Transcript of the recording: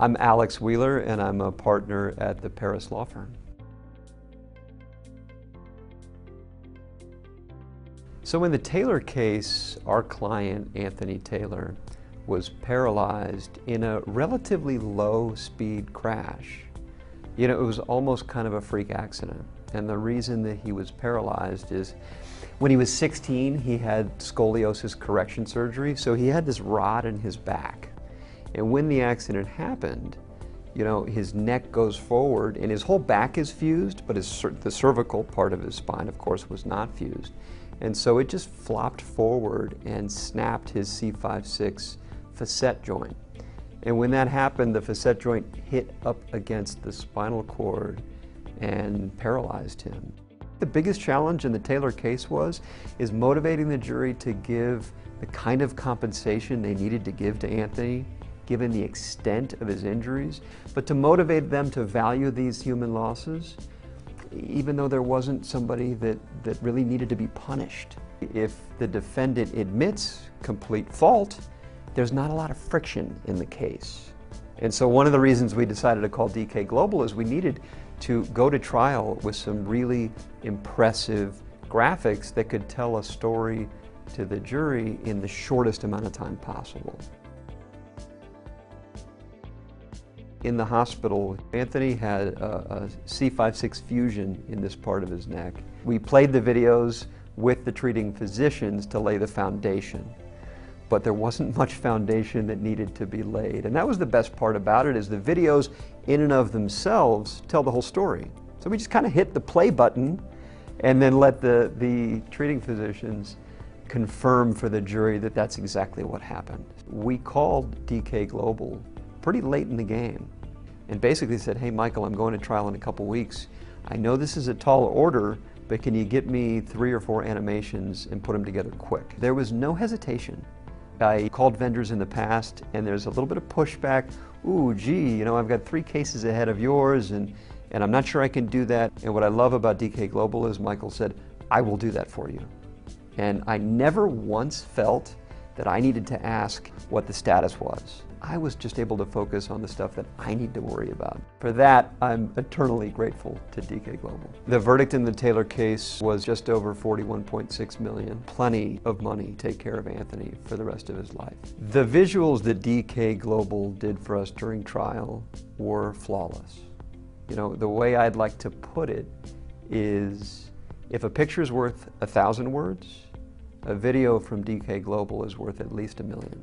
I'm Alex Wheeler, and I'm a partner at the PARRIS Law Firm. So in the Taylor case, our client, Anthony Taylor, was paralyzed in a relatively low-speed crash. You know, it was almost kind of a freak accident. And the reason that he was paralyzed is when he was 16, he had scoliosis correction surgery, so he had this rod in his back. And when the accident happened, you know, his neck goes forward and his whole back is fused, but the cervical part of his spine, of course, was not fused. And so it just flopped forward and snapped his C5-6 facet joint. And when that happened, the facet joint hit up against the spinal cord and paralyzed him. The biggest challenge in the Taylor case is motivating the jury to give the kind of compensation they needed to give to Anthony, given the extent of his injuries, but to motivate them to value these human losses, even though there wasn't somebody that really needed to be punished. If the defendant admits complete fault, there's not a lot of friction in the case. And so one of the reasons we decided to call DK Global is we needed to go to trial with some really impressive graphics that could tell a story to the jury in the shortest amount of time possible. In the hospital, Anthony had a C5-6 fusion in this part of his neck. We played the videos with the treating physicians to lay the foundation, but there wasn't much foundation that needed to be laid. And that was the best part about it, is the videos in and of themselves tell the whole story. So we just kind of hit the play button and then let the treating physicians confirm for the jury that that's exactly what happened. We called DK Global pretty late in the game and basically said, hey Michael, I'm going to trial in a couple weeks. I know this is a tall order, but can you get me 3 or 4 animations and put them together quick? There was no hesitation. I called vendors in the past and there's a little bit of pushback. Ooh, gee, you know, I've got 3 cases ahead of yours and I'm not sure I can do that. And what I love about DK Global is Michael said, I will do that for you. And I never once felt that I needed to ask what the status was. I was just able to focus on the stuff that I need to worry about. For that, I'm eternally grateful to DK Global. The verdict in the Taylor case was just over $41.6 million. Plenty of money to take care of Anthony for the rest of his life. The visuals that DK Global did for us during trial were flawless. You know, the way I'd like to put it is, if a picture's worth 1,000 words, a video from DK Global is worth at least 1 million.